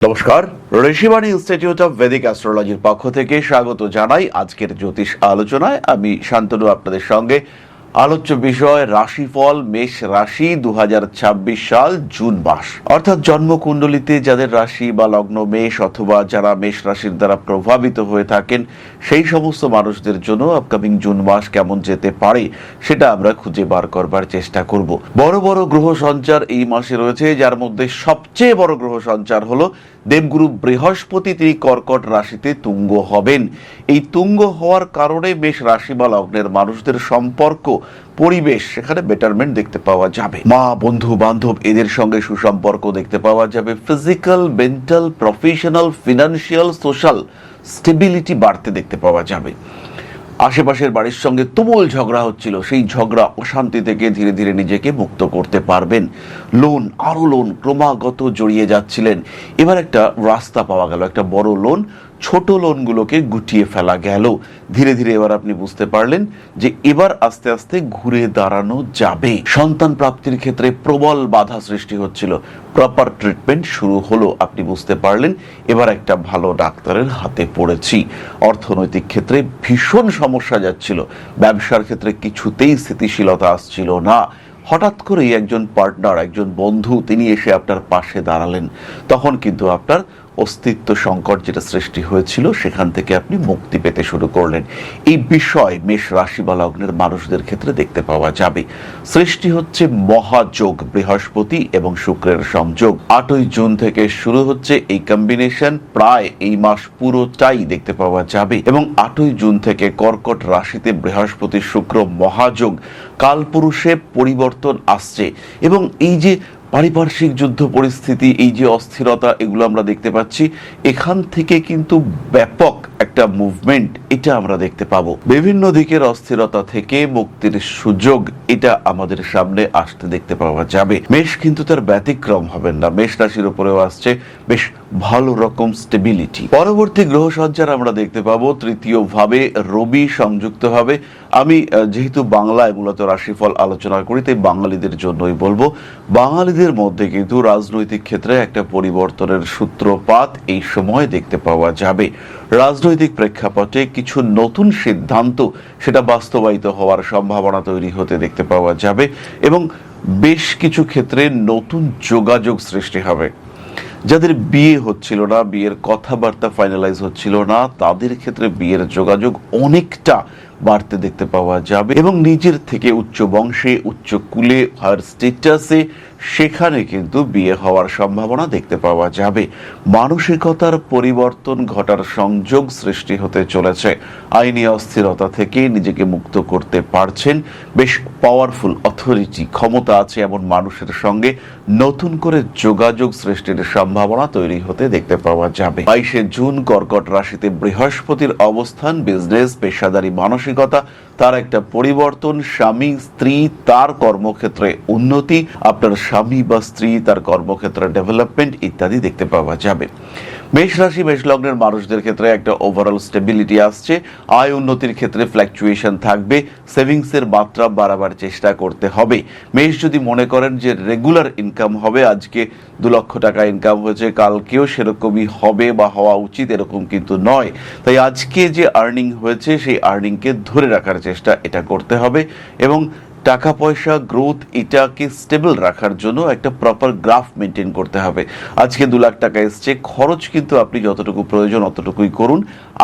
নমস্কার, Rishibani institute of Vedic অ্যাস্ট্রোলজির পক্ষ থেকে স্বাগত জানাই আজকের জ্যোতিষ আলোচনায়। আমি শান্তনু আপনাদের সঙ্গে। আলোচ্য বিষয় রাশিফল মেষ রাশি 2026 সাল জুন মাস, অর্থাৎ জন্মকুণ্ডলিতে যাদের রাশি বা লগ্ন মেষ অথবা যারা মেষ রাশির দ্বারা প্রভাবিত হয়ে থাকেন সেই সমস্ত মানুষদের জন্য আপকামিং জুন মাস কেমন যেতে পারে সেটা আমরা খুঁজে বার করবার চেষ্টা করব। বড় বড় গ্রহ সঞ্চার এই মাসে রয়েছে, যার মধ্যে সবচেয়ে বড় গ্রহ সঞ্চার হলো দেবগুরু বৃহস্পতি। তিনি কর্কট রাশিতে তুঙ্গ হবেন। এই তুঙ্গ হওয়ার কারণে মেষ রাশি বা লগ্নের মানুষদের সম্পর্ক, পরিবেশ, সেখানে বেটারমেন্ট দেখতে পাওয়া যাবে। মা, বন্ধু বান্ধব এদের সঙ্গে সুসম্পর্ক দেখতে পাওয়া যাবে। Physical, mental, professional, financial, social stability বাড়তে দেখতে পাওয়া যাবে। আশেপাশের বাড়ির সঙ্গে তুমুল ঝগড়া হচ্ছিল, সেই ঝগড়া অশান্তি থেকে ধীরে ধীরে নিজেকে মুক্ত করতে পারবেন। লোন, আরো লোন ক্রমাগত জড়িয়ে যাচ্ছিলেন, এবার একটা রাস্তা পাওয়া গেল। একটা বড় লোন, ছোট লোনগুলোকে গুটিয়ে ফেলা গেল। ধীরে ধীরে এবার আপনি বুঝতে পারলেন যে এবার আস্তে আস্তে ঘুরে দাঁড়ানো যাবে। সন্তান প্রাপ্তির ক্ষেত্রে প্রবল বাধা সৃষ্টি হচ্ছিল, প্রপার ট্রিটমেন্ট শুরু হলো। আপনি বুঝতে পারলেন এবার একটা ভালো ডাক্তারের হাতে পড়েছি। অর্থনৈতিক ক্ষেত্রে ভীষণ সমস্যা যাচ্ছিল, ব্যবসার ক্ষেত্রে কিছুতেই স্থিতিশীলতা আসছিল না। হঠাৎ করেই একজন পার্টনার, একজন বন্ধু, তিনি এসে আপনার পাশে দাঁড়ালেন। তখন কিন্তু আপনার অস্তিত্ব সংকট যেটা সৃষ্টি হয়েছিল সেখান থেকে আপনি মুক্তি পেতে শুরু করলেন। এই বিষয় মেষ রাশি বা লগ্নের মানুষদের ক্ষেত্রে দেখতে পাওয়া যাবে। সৃষ্টি হচ্ছে মহাযোগ, বৃহস্পতি এবং শুক্রের সংযোগ। 8ই জুন থেকে শুরু হচ্ছে এই কম্বিনেশন, প্রায় এই মাস পুরোটাই দেখতে পাওয়া যাবে। এবং 8ই জুন থেকে কর্কট রাশিতে বৃহস্পতি শুক্র মহাযোগ, কালপুরুষে পরিবর্তন আসছে। এবং এই যে পারিপার্শ্বিক যুদ্ধ পরিস্থিতি, এই যে অস্থিরতা, এগুলো আমরা দেখতে পাচ্ছি, এখান থেকে কিন্তু ব্যাপক একটা মুভমেন্ট এটা আমরা দেখতে পাবো। বিভিন্ন দিকের অস্থিরতা থেকে মুক্তির সুযোগ এটা আমাদের সামনে আসতে দেখতে পাওয়া যাবে। মেষ কিন্তু তার ব্যতিক্রম হবেন না, মেষ রাশির উপরেও আসছে বেশ ভালো রকম স্টেবিলিটি। পরবর্তী গ্রহ সঞ্চার আমরা দেখতে পাবো তৃতীয় ভাবে রবি সংযুক্ত হবে। আমি যেহেতু বাংলায় মূলত রাশিফল আলোচনা করি, তাই বাঙালিদের জন্যই বলবো। বাঙালিদের মধ্যে কিন্তু রাজনৈতিক ক্ষেত্রে একটা পরিবর্তনের সূত্রপাত এই সময় দেখতে পাওয়া যাবে। রাজনৈতিক প্রেক্ষাপটে কিছু নতুন সিদ্ধান্ত সেটা বাস্তবায়িত হওয়ার সম্ভাবনা তৈরি হতে দেখতে পাওয়া যাবে। এবং বেশ কিছু ক্ষেত্রে নতুন যোগাযোগ সৃষ্টি হবে। যাদের বিয়ে হচ্ছিল না, বিয়ের কথাবার্তা ফাইনালাইজ হচ্ছিল না, তাদের ক্ষেত্রে বিয়ের যোগাযোগ অনেকটা বাড়তে দেখতে পাওয়া যাবে। এবং নিজের থেকে উচ্চ বংশে, উচ্চ কুলে, হায়ার স্টেটাসে সেখানে কিন্তু বিয়ে হওয়ার সম্ভাবনা দেখতে পাওয়া যাবে। মানসিকতার পরিবর্তন ঘটার সংযোগ সৃষ্টি হতে চলেছে। আইনি অস্থিরতা থেকে নিজেকে মুক্ত করতে পারছেন। বেশ পাওয়ারফুল অথরিটি, ক্ষমতা আছে এমন মানুষের সঙ্গে নতুন করে যোগাযোগ সৃষ্টির সম্ভাবনা তৈরি হতে দেখতে পাওয়া যাবে। 22শে জুন কর্কট রাশিতে বৃহস্পতির অবস্থান, বিজনেস, পেশাদারি মানসিকতা তার একটা পরিবর্তন, স্বামী স্ত্রী তার কর্মক্ষেত্রে উন্নতি, আপনার স্বামী বা স্ত্রী তার কর্মক্ষেত্রে ডেভেলপমেন্ট ইত্যাদি দেখতে পাওয়া যাবে। মেষ রাশি মেষ লগ্নের মানুষদের ক্ষেত্রে একটা ওভারঅল স্টেবিলিটি আসছে। আয় উন্নতির ক্ষেত্রে ফ্ল্যাকচুয়েশন থাকবে। সেভিংসের মাত্রা বাড়াবার চেষ্টা করতে হবে। মেষ যদি মনে করেন যে রেগুলার ইনকাম হবে, আজকে 2 লক্ষ টাকা ইনকাম হয়েছে, কালকেও সেরকমই হবে বা হওয়া উচিত, এরকম কিন্তু নয়। তাই আজকে যে আর্নিং হয়েছে সেই আর্নিংকে ধরে রাখার চেষ্টা এটা করতে হবে। এবং টাকা পয়সা গ্রোথ এটাকে স্টেবল রাখার জন্য একটা প্রপার গ্রাফ মেনটেন করতে হবে। আজকে 2 লাখ টাকা এসছে, খরচ কিন্তু আপনি যতটুকু প্রয়োজন অতটুকুই করুন।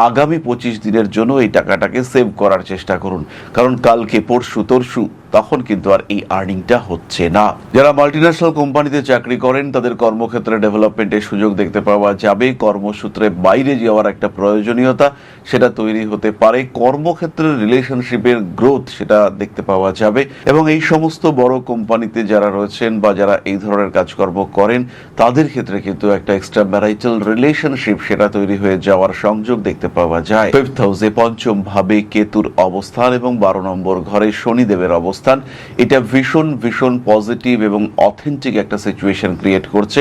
আগামী 25 দিনের জন্য এই টাকাটাকে সেভ করার চেষ্টা করুন, কারণ কালকে পরশু তরশু তখন কিন্তু আর এই আর্নিংটা হচ্ছে না। যারা মাল্টিন্যাশনাল কোম্পানিতে চাকরি করেন তাদের কর্মক্ষেত্রে ডেভেলপমেন্টের সুযোগ দেখতে পাওয়া যাবে। কর্মসূত্রে বাইরে যাওয়ার একটা প্রয়োজনীয়তা সেটা তৈরি হতে পারে। কর্মক্ষেত্রের রিলেশনশিপের গ্রোথ সেটা দেখতে পাওয়া যাবে। এবং এই সমস্ত বড় কোম্পানিতে যারা রয়েছেন বা যারা এই ধরনের কাজকর্ম করেন তাদের ক্ষেত্রে কিন্তু একটা এক্সট্রা ম্যারিটাল রিলেশনশিপ সেটা তৈরি হয়ে যাওয়ার সংযোগ দেখতে পাওয়া যায়। 5th হাউসে পঞ্চম ভাবে কেতুর অবস্থান এবং 12 নম্বর ঘরে শনিদেবের অবস্থান অবস্থান, এটা ভীষণ ভীষণ পজিটিভ এবং অথেন্টিক একটা সিচুয়েশন ক্রিয়েট করছে।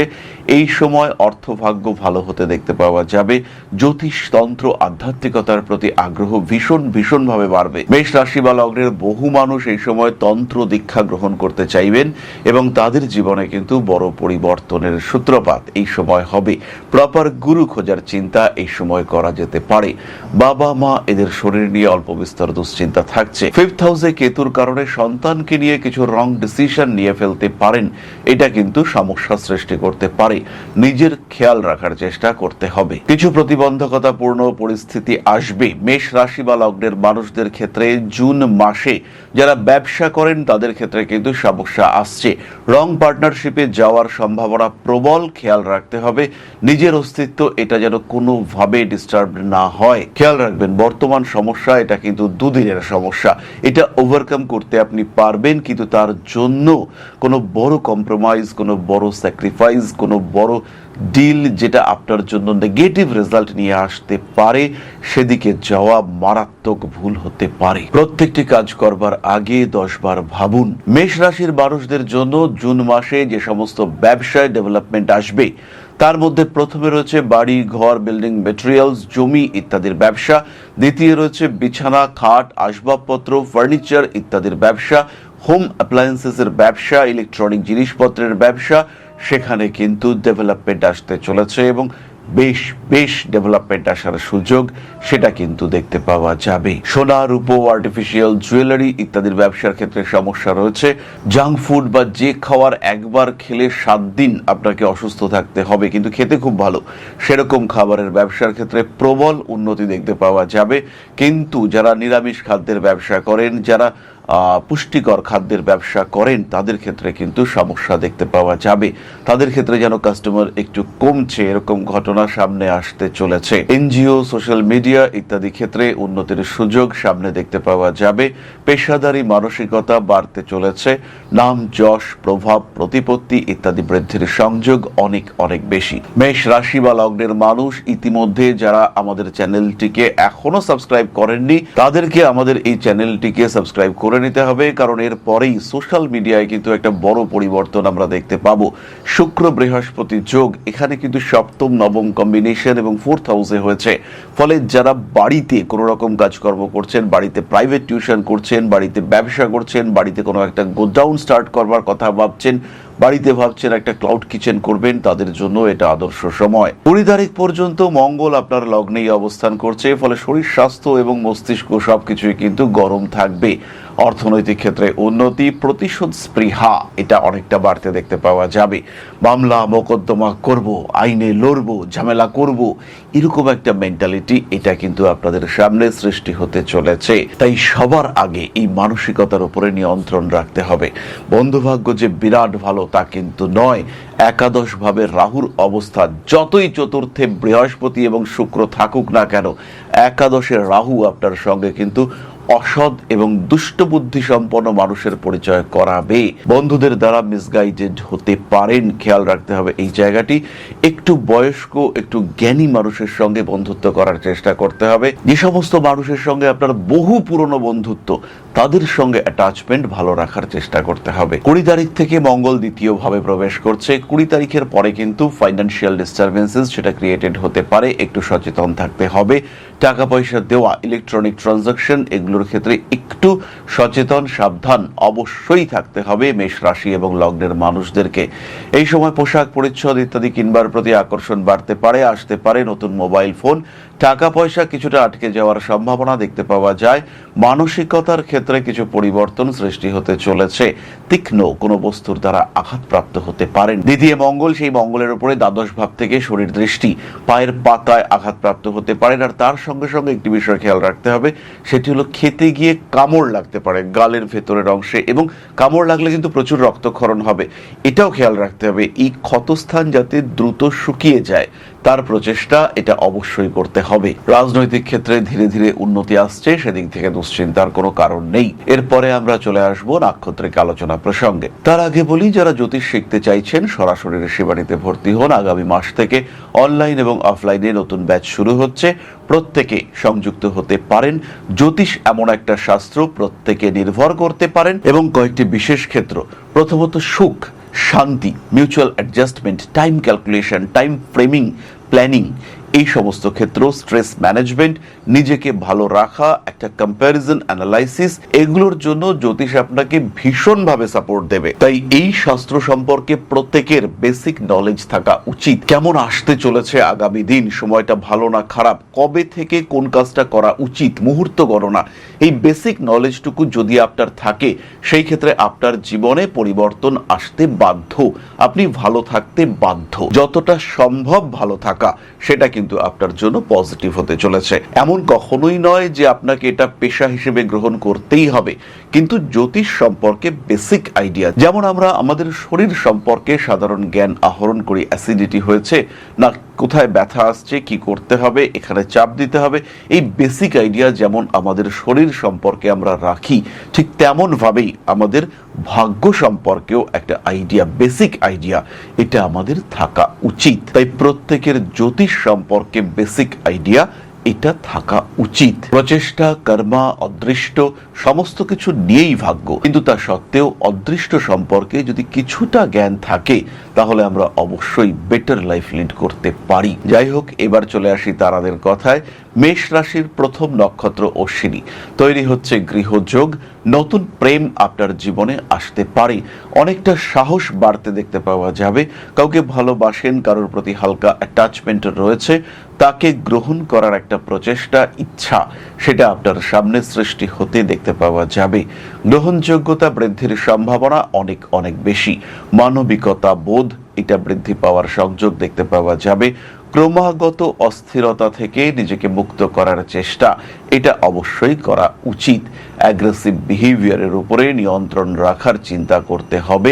এই সময় অর্থভাগ্য ভালো হতে দেখতে পাওয়া যাবে। জ্যোতিষতন্ত্র আধ্যাত্মিকতার প্রতি আগ্রহ ভীষণ ভীষণভাবে বাড়বে। মেষ রাশি বা লগ্নের বহু মানুষ এই সময় তন্ত্র দীক্ষা গ্রহণ করতে চাইবেন এবং তাদের জীবনে কিন্তু বড় পরিবর্তনের সূত্রপাত এই সময় হবে। প্রপার গুরু খোঁজার চিন্তা এই সময় করা যেতে পারে। বাবা মা এদের শরীর নিয়ে অল্প বিস্তর দুশ্চিন্তা থাকছে। ফিফথ হাউসে কেতুর কারণে সন্তানকে নিয়ে কিছু রং ডিসিশন নিয়ে ফেলতে পারেন, এটা কিন্তু সমস্যা সৃষ্টি করতে পারে। নিজের খেয়াল রাখার চেষ্টা করতে হবে। কিছু প্রতিবন্ধকতাপূর্ণ পরিস্থিতি আসবে মেষ রাশি বা লগ্নের মানুষদের ক্ষেত্রে। জুন মাসে যারা ব্যবসা করেন তাদের ক্ষেত্রে কিন্তু সমস্যা আসছে। রং পার্টনারশিপে যাওয়ার সম্ভাবনা প্রবল, খেয়াল রাখতে হবে নিজের অস্তিত্ব এটা যেন কোনোভাবে ডিস্টার্ব না হয়। খেয়াল রাখবেন বর্তমান সমস্যা এটা কিন্তু দুদিনের সমস্যা, এটা ওভারকাম করতে আপনি পারবেন, কিন্তু তার জন্য কোনো বড় কম্প্রোমাইজ, কোনো বড় স্যাক্রিফাইস, কোনো বড় ডিল যেটা আপনার জন্য নেগেটিভ রেজাল্ট নিয়ে আসতে পারে, সেদিকে যাওয়া মারাত্মক ভুল হতে পারে। প্রত্যেকটি কাজ করবার আগে 10 বার ভাবুন। মেষ রাশির মানুষদের জন্য জুন মাসে যে সমস্ত ব্যবসায় ডেভেলপমেন্ট আসবে তার মধ্যে প্রথমে রয়েছে বাড়ি ঘর, বিল্ডিং মেটেরিয়ালস, জমি ইত্যাদির ব্যবসা। দ্বিতীয় রয়েছে বিছানা, খাট, আসবাবপত্র, ফার্নিচার ইত্যাদির ব্যবসা। হোম অ্যাপ্লায়েন্সেসের ব্যবসা, ইলেকট্রনিক জিনিসপত্রের ব্যবসা, সেখানে কিন্তু ডেভেলপমেন্ট আসতে চলেছে এবং বেশ বেশ ডেভেলপমেন্ট আসার সুযোগ সেটা কিন্তু দেখতে পাওয়া যাবে। সোনা, রূপো, আর্টিফিশিয়াল জুয়েলারি ইত্যাদির ব্যবসার ক্ষেত্রে সমস্যা রয়েছে। জাঙ্ক ফুড বা যে খাওয়ার একবার খেলে 7 দিন আপনাকে অসুস্থ থাকতে হবে কিন্তু খেতে খুব ভালো, সেরকম খাবারের ব্যবসার ক্ষেত্রে প্রবল উন্নতি দেখতে পাওয়া যাবে। কিন্তু যারা নিরামিষ খাদ্যের ব্যবসা করেন, যারা পুষ্টিকর খাদ্যের ব্যবসা করেন, তাদের ক্ষেত্রে কিন্তু সমস্যা দেখতে পাওয়া যাবে। তাদের ক্ষেত্রে যেন কাস্টমার একটু কমছে এরকম ঘটনা সামনে আসতে চলেছে। এনজিও, সোশ্যাল মিডিয়া ইত্যাদি ক্ষেত্রে উন্নতির সুযোগ সামনে দেখতে পাওয়া যাবে। পেশাদারি মানসিকতা বাড়তে চলেছে। নাম, যশ, প্রভাব, প্রতিপত্তি ইত্যাদি বৃদ্ধির সংযোগ অনেক অনেক বেশি। মেষ রাশি বা লগ্নের মানুষ ইতিমধ্যে যারা আমাদের চ্যানেলটিকে এখনো সাবস্ক্রাইব করেননি, তাদেরকে আমাদের এই চ্যানেলটিকে সাবস্ক্রাইব করে নিতে হবে, কারণ এর পরেই সোশ্যাল মিডিয়ায় কিন্তু একটা বড় পরিবর্তন আমরা দেখতে পাবো। শুক্র বৃহস্পতি যোগ এখানে কিন্তু সপ্তম নবম কম্বিনেশন এবং 4th হাউসে হয়েছে। ফলে যারা বাড়িতে কোনো রকম কাজকর্ম করছেন, বাড়িতে প্রাইভেট টিউশন করছেন, বাড়িতে ব্যবসা করছেন, বাড়িতে কোনো একটা গোডাউন স্টার্ট করবার কথা ভাবছেন, বাড়িতে ভাবছেন একটা ক্লাউড কিচেন করবেন, তাদের জন্য এটা আদর্শ সময়। 20 তারিখ পর্যন্ত মঙ্গল আপনার লগ্নেই অবস্থান করছে, ফলে শরীর স্বাস্থ্য এবং মস্তিষ্ক সবকিছুই কিন্তু গরম থাকবে। অর্থনৈতিক ক্ষেত্রে উন্নতি, প্রতিশোধ স্পৃহা এটা অনেকটা বাড়তে দেখতে পাওয়া যাবে। মামলা মোকদ্দমা করব, আইনে লড়ব, ঝামেলা করব, এরকম একটা মেন্টালিটি এটা কিন্তু আপনাদের সামনে সৃষ্টি হতে চলেছে। তাই সবার আগে এই মানসিকতার উপরে নিয়ন্ত্রণ রাখতে হবে। বন্ধুভাগ্য যে বিরাট ভালো তা কিন্তু নয়। একাদশ ভাবে রাহুর অবস্থা, যতই চতুর্থে বৃহস্পতি এবং শুক্র থাকুক না কেন, একাদশের রাহু আপনার সঙ্গে কিন্তু অসৎ এবং দুষ্ট বুদ্ধি সম্পন্ন মানুষের পরিচয় করাবে। বন্ধুদের দ্বারা মিসগাইডেড হতে পারেন, খেয়াল রাখতে হবে এই জায়গাটি। একটু বয়স্ক, একটু জ্ঞানী মানুষের সঙ্গে বন্ধুত্ব করার চেষ্টা করতে হবে। যে সমস্ত মানুষের সঙ্গে আপনার বহু পুরনো বন্ধুত্ব, তাদের সঙ্গে অ্যাটাচমেন্ট ভালো রাখার চেষ্টা করতে হবে। 20 তারিখ থেকে মঙ্গল দ্বিতীয় ভাবে প্রবেশ করছে। 20 তারিখের পরে কিন্তু ফাইন্যান্সিয়াল ডিস্টারবেন্সেস সেটা ক্রিয়েটেড হতে পারে, একটু সচেতন থাকতে হবে। টাকা পয়সা দেওয়া, ইলেকট্রনিক ট্রানজাকশন এগুলোর ক্ষেত্রে একটু সচেতন সাবধান অবশ্যই থাকতে হবে মেষ রাশি এবং লগ্নের মানুষদেরকে। এই সময় পোশাক পরিচ্ছদ ইত্যাদি কিনবার প্রতি আকর্ষণ বাড়তে পারে, আসতে পারে নতুন মোবাইল ফোন। টাকা পয়সা কিছুটা আটকে যাওয়ার সম্ভাবনা দেখতে পাওয়া যায়। মানসিকতার ক্ষেত্রে কিছু পরিবর্তন সৃষ্টি হতে চলেছে। তীক্ষ্ণ কোনো বস্তুর দ্বারা আঘাতপ্রাপ্ত হতে পারেন। দ্বিতীয় মঙ্গল, সেই মঙ্গলের উপরে দ্বাদশ ভাব থেকে শরীর দৃষ্টি, পায়ের পাতায় আঘাতপ্রাপ্ত হতে পারেন। আর তার সঙ্গে সঙ্গে একটি বিষয় খেয়াল রাখতে হবে, সেটি হলো খেতে গিয়ে কামড় লাগতে পারে গালের ভেতরের অংশে, এবং কামড় লাগলে কিন্তু প্রচুর রক্তক্ষরণ হবে। এটাও খেয়াল রাখতে হবে এই ক্ষতস্থান যাতে দ্রুত শুকিয়ে যায়, তার প্রচেষ্টা এটা অবশ্যই করতে হবে। রাজনৈতিক ক্ষেত্রে ধীরে ধীরে উন্নতি আসছে, সেদিক থেকে দুশ্চিন্তার কোনো কারণ নেই। এরপরে আমরা চলে আসবো নাক্ষত্রিক আলোচনা প্রসঙ্গে। তার আগে বলি, যারা জ্যোতিষ শিখতে চাইছেন সরাসরি ঋষিবাণীতে ভর্তি হন। আগামী মাস থেকে অনলাইন এবং অফলাইনে নতুন ব্যাচ শুরু হচ্ছে, প্রত্যেকে সংযুক্ত হতে পারেন। জ্যোতিষ এমন একটা শাস্ত্র, প্রত্যেকে নির্ভর করতে পারেন এবং কয়েকটি বিশেষ ক্ষেত্র, প্রথমত সুখ, শান্তি, mutual adjustment, time calculation, time framing, planning, এই সমস্ত ক্ষেত্র, স্ট্রেস ম্যানেজমেন্ট, নিজেকে ভালো রাখা, একটা কম্প্যারিজন অ্যানালাইসিস, এগুলোর জন্য জ্যোতিষ আপনাকে ভীষণভাবে সাপোর্ট দেবে। তাই এই শাস্ত্র সম্পর্কে প্রত্যেকের বেসিক নলেজ থাকা উচিত। কেমন আসতে চলেছে আগামী দিন, সময়টা ভালো না খারাপ, কবে থেকে কোন কাজটা করা উচিত, মুহূর্ত গণনা, এই বেসিক নলেজটুকু যদি আপনার থাকে, সেই ক্ষেত্রে আপনার জীবনে পরিবর্তন আসতে বাধ্য, আপনি ভালো থাকতে বাধ্য। যতটা সম্ভব ভালো থাকা, সেটা কিন্তু আপনার জন্য পজিটিভ হতে চলেছে। এমন কখনোই নয় যে আপনাকে এটা পেশা হিসেবে গ্রহণ করতেই হবে, কিন্তু জ্যোতিষ সম্পর্কে বেসিক আইডিয়া, যেমন আমরা আমাদের শরীর সম্পর্কে সাধারণ জ্ঞান আহরণ করি, অ্যাসিডিটি হয়েছে না, কোথায় ব্যথা আসছে, কি করতে হবে, এখানে চাপ দিতে হবে, এই বেসিক আইডিয়া যেমন আমাদের শরীর সম্পর্কে আমরা রাখি, ঠিক তেমন ভাবেই আমাদের ভাগ্য সম্পর্কেও একটা আইডিয়া, বেসিক আইডিয়া, এটা আমাদের থাকা উচিত। তাই প্রত্যেকের জ্যোতিষ সম্পর্কে বেসিক আইডিয়া এটা থাকা উচিত। প্রচেষ্টা, কর্মা, অদৃষ্ট সমস্ত কিছু নিয়েই ভাগ্য, কিন্তু তা সত্ত্বেও অদৃষ্ট সম্পর্কে যদি কিছুটা জ্ঞান থাকে, তাহলে আমরা অবশ্যই বেটার লাইফ লিড করতে পারি। যাই হোক, এবার চলে আসি তারাদের কথায়। মেষ রাশির প্রথম নক্ষত্র অশ্বিনী, তৈরি হচ্ছে গৃহযোগ, নতুন প্রেম আপনার জীবনে আসতে পারে, অনেকটা সাহস বাড়তে দেখতে পাওয়া যাবে। কাউকে ভালোবাসেন, কারোর প্রতি হালকা অ্যাটাচমেন্ট রয়েছে, তাকে গ্রহণ করার একটা প্রচেষ্টা, ইচ্ছা, সেটা আপনার সামনে সৃষ্টি হতে দেখতে পাওয়া যাবে। গ্রহণযোগ্যতা বৃদ্ধির সম্ভাবনা অনেক অনেক বেশি। মানবিকতা বোধ, এটা বৃদ্ধি পাওয়ার সংযোগ দেখতে পাওয়া যাবে। ক্রমাগত অস্থিরতা থেকে নিজেকে মুক্ত করার চেষ্টা, এটা অবশ্যই করা উচিত। অ্যাগ্রেসিভ বিহেভিয়ারের উপরে নিয়ন্ত্রণ রাখার চিন্তা করতে হবে।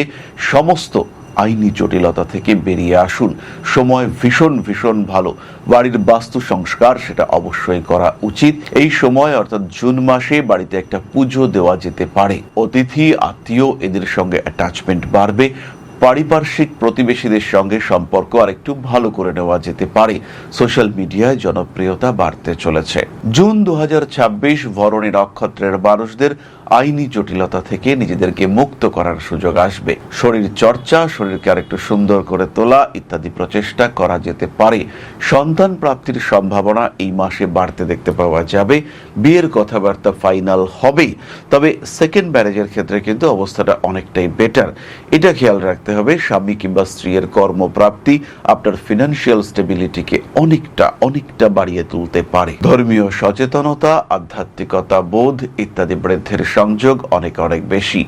সমস্ত আইনি জটিলতা থেকে বেরিয়ে আসুন, সময় ভীষণ ভীষণ ভালো। বাড়ির বাস্তু সংস্কার, সেটা অবশ্যই করা উচিত। এই সময় অর্থাৎ জুন মাসে বাড়িতে একটা পুজো দেওয়া যেতে পারে। অতিথি, আত্মীয়, এদের সঙ্গে অ্যাটাচমেন্ট বাড়বে। পারিপার্শ্বিক প্রতিবেশীদের সঙ্গে সম্পর্ক আরেকটু ভালো করে নেওয়া যেতে পারে। সোশ্যাল মিডিয়ায় জনপ্রিয়তা বাড়তে চলেছে। জুন 2026 ভরণী নক্ষত্রের মানুষদের আইনি জটিলতা থেকে নিজেদেরকে মুক্ত করার সুযোগ আসবে। শরীর চর্চা, শরীরকে আরেকটু সুন্দর করে তোলা ইত্যাদি প্রচেষ্টা করা যেতে পারে। সন্তান প্রাপ্তির সম্ভাবনা এই মাসে বাড়তে দেখতে পাওয়া যাবে। বিয়ের কথাবার্তা ফাইনাল হবে, তবে সেকেন্ড ম্যারেজের ক্ষেত্রে কিন্তু অবস্থাটা অনেকটাই বেটার। এটা খেয়াল রাখতে হবে, স্বামী কিংবা স্ত্রীর কর্মপ্রাপ্তি আপনার ফিনান্সিয়াল স্টেবিলিটিকে অনেকটা বাড়িয়ে তুলতে পারে। ধর্মীয় সচেতনতা, আধ্যাত্মিকতা বোধ ইত্যাদি বৃদ্ধির সংযোগ অনেক বেশি।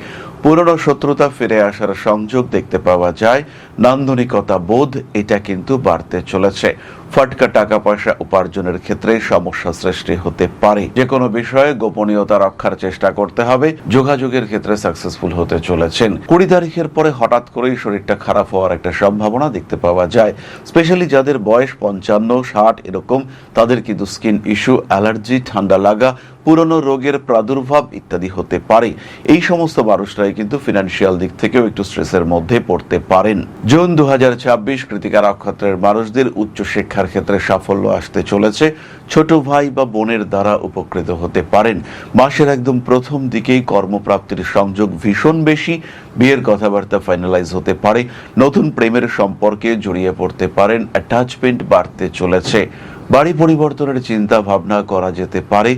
পুরনো শত্রুতা ফিরে আসার সংযোগ দেখতে পাওয়া যায়। নান্দনিকতা বোধ, এটা কিন্তু বাড়তে চলেছে। ফটকা টাকা পয়সা উপার্জনের ক্ষেত্রে সমস্যা সৃষ্টি হতে পারে। যে কোনো বিষয়ে গোপনীয়তা রক্ষার চেষ্টা করতে হবে। যোগাযোগের ক্ষেত্রে সাকসেসফুল হতে চলেছেন। 20 তারিখের পরে হঠাৎ করেই শরীরটা খারাপ হওয়ার একটা সম্ভাবনা দেখতে পাওয়া যায়। স্পেশালি যাদের বয়স 55, 60 এরকম, তাদের কিন্তু স্কিন ইস্যু, অ্যালার্জি, ঠান্ডা লাগা, পুরনো রোগের প্রাদুর্ভাব ইত্যাদি হতে পারে। এই সমস্ত মানুষরাই কিন্তু ফিনান্সিয়াল দিক থেকেও একটু স্ট্রেসের মধ্যে পড়তে পারেন। জুন 2026 কৃতিকা নক্ষত্রের মানুষদের উচ্চ শিক্ষার ক্ষেত্রে সাফল্য আসতে চলেছে। ছোট ভাই বা বোনের দ্বারা উপকৃত হতে পারেন। মাসের একদম প্রথম দিকেই কর্মপ্রাপ্তির সংযোগ ভীষণ বেশি। বিয়ের কথাবার্তা ফাইনালাইজ হতে পারে। নতুন প্রেমের সম্পর্কে জড়িয়ে পড়তে পারেন। অ্যাটাচমেন্ট বাড়তে চলেছে। বাড়ি পরিবর্তনের চিন্তা ভাবনা করা যেতে পারে।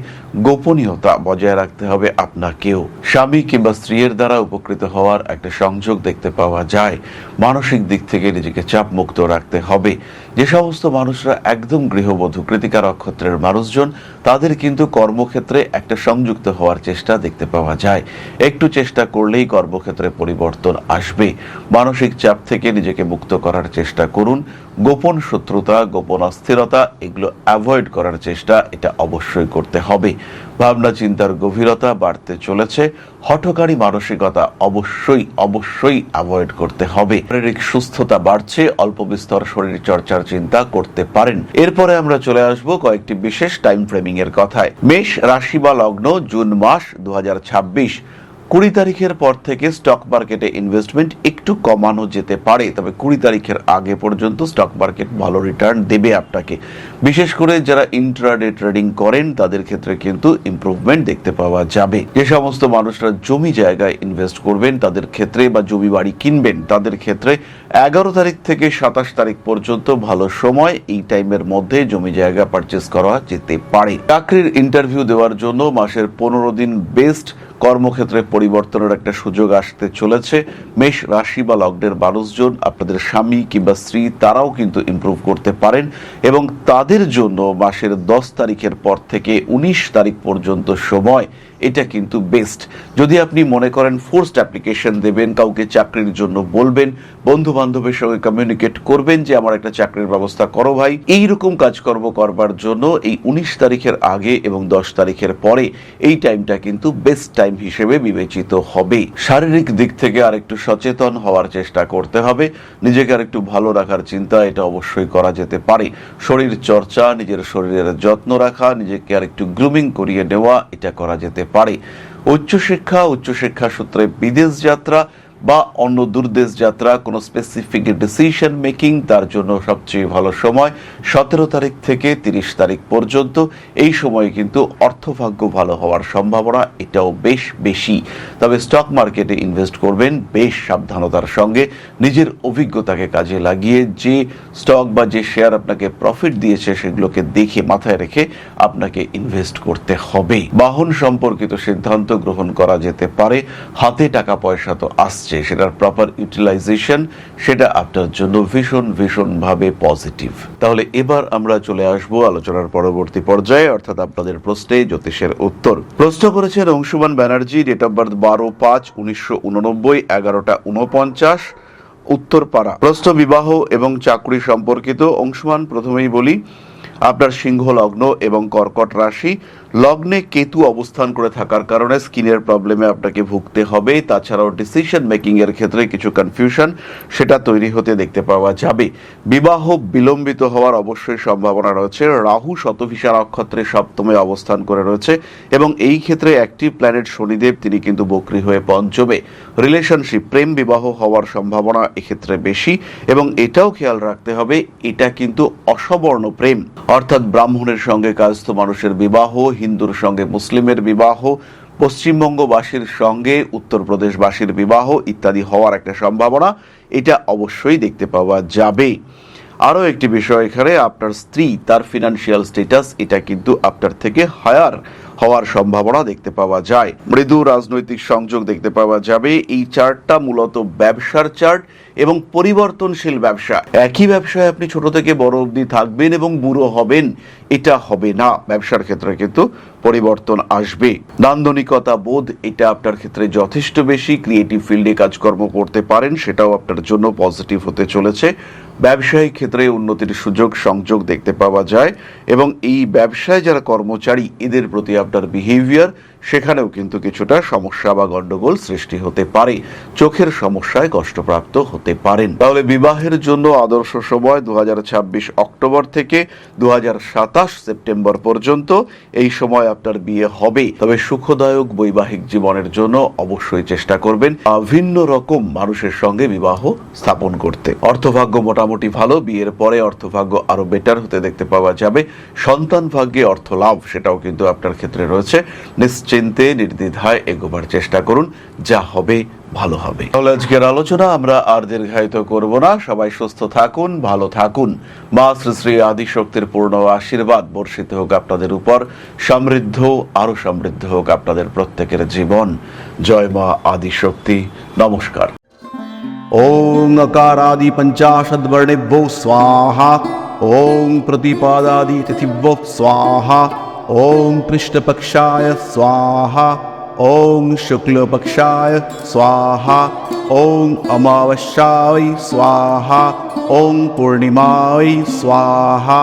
গোপনীয়তা বজায় রাখতে হবে আপনাকেও। স্বামী কিংবা স্ত্রীর দ্বারা উপকৃত হওয়ার একটা সংযোগ দেখতে পাওয়া যায়। মানসিক দিক থেকে নিজেকে চাপ মুক্ত রাখতে হবে। যে সমস্ত মানুষরা একদম গৃহবধূ, কৃতিকা নক্ষত্রের মানুষজন, তাদের কিন্তু কর্মক্ষেত্রে একটা সংযুক্ত হওয়ার চেষ্টা দেখতে পাওয়া যায়। একটু চেষ্টা করলেই কর্মক্ষেত্রে পরিবর্তন আসবে। মানসিক চাপ থেকে নিজেকে মুক্ত করার চেষ্টা করুন। গোপন শত্রুতা, গোপন অস্থিরতা এগুলো অ্যাভয়েড করার চেষ্টা এটা অবশ্যই করতে হবে। ভাবনা চিন্তার গভীরতা বাড়তে চলেছে, হঠকারী মানসিকতা অবশ্যই অ্যাভয়েড করতে হবে। শারীরিক সুস্থতা বাড়ছে, অল্প বিস্তর শরীর চর্চার চিন্তা করতে পারেন। এরপরে আমরা চলে আসব কয়েকটি বিশেষ টাইম ফ্রেমিং এর কথায়। মেষ রাশি বা লগ্ন, জুন মাস 2026 20 তারিখের পর থেকে স্টক মার্কেটে ইনভেস্টমেন্ট একটু কমানো যেতে পারে, তবে 20 তারিখের আগে পর্যন্ত স্টক মার্কেট ভালো রিটার্ন দেবে আপনাকে। বিশেষ করে যারা ইন্ট্রাডে ট্রেডিং করেন তাদের ক্ষেত্রে কিন্তু ইমপ্রুভমেন্ট দেখতে পাওয়া যাবে। যে সমস্ত মানুষরা জমি জায়গায় ইনভেস্ট করবেন তাদের ক্ষেত্রে, বা জমি বাড়ি কিনবেন তাদের ক্ষেত্রে 11 তারিখ থেকে 27 তারিখ পর্যন্ত ভালো সময়। এই টাইমের মধ্যে জমি জায়গা পারচেস করা যেতে পারে। চাকরির ইন্টারভিউ দেওয়ার জন্য মাসের 15 দিন বেস্ট। কর্মক্ষেত্রে পরিবর্তনের একটা সুযোগ আসতে চলেছে। মেষ রাশি বা লগ্নের মানুষজন, আপনাদের স্বামী কিংবা স্ত্রী তারাও কিন্তু ইমপ্রুভ করতে পারেন, এবং তাদের জন্য মাসের 10 তারিখের পর থেকে 19 তারিখ পর্যন্ত সময় এটা কিন্তু বেস্ট। যদি আপনি মনে করেন ফোর্সড অ্যাপ্লিকেশন দেবেন, কাউকে চাকরির জন্য বলবেন, বন্ধু বান্ধবের সঙ্গে কমিউনিকেট করবেন যে আমার একটা চাকরির ব্যবস্থা করো ভাই, এইরকম কাজকর্ম করবার জন্য এই 19 তারিখের আগে এবং 10 তারিখের পরে এই টাইমটা কিন্তু বেস্ট টাইম হিসেবে বিবেচিত হবে। শারীরিক দিক থেকে আরেকটু সচেতন হওয়ার চেষ্টা করতে হবে, নিজেকে আরেকটু ভালো রাখার চিন্তা এটা অবশ্যই করা যেতে পারে। শরীর চর্চা, নিজের শরীরের যত্ন রাখা, নিজেকে আরেকটু গ্রুমিং করিয়ে নেওয়া এটা করা যেতে পারে। উচ্চশিক্ষা সূত্রে বিদেশ যাত্রা বা অন্য দূরদেশ যাত্রা, কোনো স্পেসিফিক ডিসিশন মেকিং, তার জন্য সবচেয়ে ভালো সময় 17 তারিখ থেকে 30 তারিখ পর্যন্ত। এই সময়ে কিন্তু অর্থভাগ্য ভালো হওয়ার সম্ভাবনা এটাও বেশ বেশি। তবে স্টক মার্কেটে ইনভেস্ট করবেন বেশ সাবধানতার সঙ্গে, নিজের অভিজ্ঞতাকে কাজে লাগিয়ে। যে স্টক বা যে শেয়ার আপনাকে প্রফিট দিয়েছে সেগুলোকে দেখে মাথায় রেখে আপনাকে ইনভেস্ট করতে হবে। বাহন সম্পর্কিত সিদ্ধান্ত গ্রহণ করা যেতে পারে। হাতে টাকা পয়সা তো আসছে, সেটার প্রপার ইউটিলাইজেশন সেটা আপনার জন্য ভীষণ ভাবে পজিটিভ। তাহলে এবার আমরা চলে আসব আলোচনার পরবর্তী পর্যায়ে, অর্থাৎ আপনাদের প্রশ্নে জ্যোতিষের উত্তর। প্রশ্ন করেছেন Anshuman Banerjee, date of birth 12/5/1989, 11:49 Uttarpara. প্রশ্ন বিবাহ এবং চাকরি সম্পর্কিত। অংশুমান, প্রথমেই বলি আপনার সিংহ লগ্ন এবং কর্কট রাশি। লগ্নে কেতু অবস্থান করে থাকার কারণে স্কিনের প্রবলেমে আপনাকে ভুগতে হবে। তাছাড়াও ডিসিশন মেকিং এর ক্ষেত্রে কিছু কনফিউশন সেটা তৈরি হতে দেখতে পাওয়া যাবে। বিবাহ বিলম্বিত হওয়ার অবশ্যই সম্ভাবনা রয়েছে। রাহু শতভিষা নক্ষত্রে সপ্তমে অবস্থান করে রয়েছে, এবং এই ক্ষেত্রে অ্যাক্টিভ প্ল্যানেট শনিদেব তিনি কিন্তু বক্রী হয়ে পঞ্চমে। রিলেশনশিপ, প্রেম বিবাহ হওয়ার সম্ভাবনা এক্ষেত্রে বেশি, এবং এটাও খেয়াল রাখতে হবে এটা কিন্তু অসবর্ণ প্রেম, অর্থাৎ ব্রাহ্মণের সঙ্গে কায়স্থ মানুষের বিবাহ, হিন্দুর সঙ্গে মুসলিমের বিবাহ, পশ্চিমবঙ্গবাসীর সঙ্গে উত্তরপ্রদেশবাসীর বিবাহ ইত্যাদি হওয়ার একটা সম্ভাবনা এটা অবশ্যই দেখতে পাওয়া যাবে। আরও একটি বিষয় এখানে, আপনার স্ত্রী তার ফিনান্সিয়াল স্ট্যাটাস এটা কিন্তু আপনার থেকে হায়ার হওয়ার সম্ভাবনা দেখতে পাওয়া যায়। মৃদু রাজনৈতিক সংযোগ দেখতে পাওয়া যাবে। এই চার্টটা মূলত ব্যবসার চার্ট এবং পরিবর্তনশীল ব্যবসা। একই ব্যবসায় আপনি ছোট থেকে বড় অবধি থাকবেন এবং বুড়ো হবেন, এটা হবে না। ব্যবসার ক্ষেত্রে কিন্তু পরিবর্তন আসবে। নান্দনিকতা বোধ এটা আপনার ক্ষেত্রে যথেষ্ট বেশি। ক্রিয়েটিভ ফিল্ডে কাজকর্ম করতে পারেন, সেটাও আপনার জন্য পজিটিভ হতে চলেছে। ব্যবসায়িক ক্ষেত্রে উন্নতির সুযোগ সংযোগ দেখতে পাওয়া যায়, এবং এই ব্যবসায় যারা কর্মচারী এদের প্রতি আপনার বিহেভিয়ার সেখানেও কিন্তু কিছুটা সমস্যা বা গন্ডগোল সৃষ্টি হতে পারে। চোখের সমস্যায় কষ্টপ্রাপ্ত হতে পারেন। তাহলে বিবাহের জন্য আদর্শ সময় 2026 অক্টোবর থেকে 2027 সেপ্টেম্বর পর্যন্ত। এই সময় আপনার বিয়ে হবে, তবে সুখদায়ক বৈবাহিক জীবনের জন্য অবশ্যই চেষ্টা করবেন ভিন্ন রকম মানুষের সঙ্গে বিবাহ স্থাপন করতে। অর্থভাগ্য মোটামুটি ভালো, বিয়ের পরে অর্থভাগ্য আরো বেটার হতে দেখতে পাওয়া যাবে। সন্তান ভাগ্যে অর্থ লাভ সেটাও কিন্তু আপনার ক্ষেত্রে রয়েছে। নিশ্চিন্তে নির্দ্বিধায় এগোবার চেষ্টা করুন, যা হবে ভালো হবে। তাহলে আজকের আলোচনা আমরা আর দীর্ঘায়িত করব না। সবাই সুস্থ থাকুন, ভালো থাকুন। মা শ্রী শ্রী আদিশক্তির পূর্ণ আশীর্বাদ বর্ষিত হোক আপনাদের উপর। সমৃদ্ধ, আরো সমৃদ্ধ হোক আপনাদের প্রত্যেকের জীবন। জয় মা আদিশক্তি। নমস্কার। ओम अकारादि पंचाशद वर्णेभ्यो स्वाहा। ओम प्रतिपादादि तिथिभ्यो स्वाहा। ओम कृष्णपक्षाय स्वाहा। ओम शुक्लपक्षाय स्वाहा। ओम अमावस्याय स्वाहा। ओम पूर्णिमाय स्वाहा।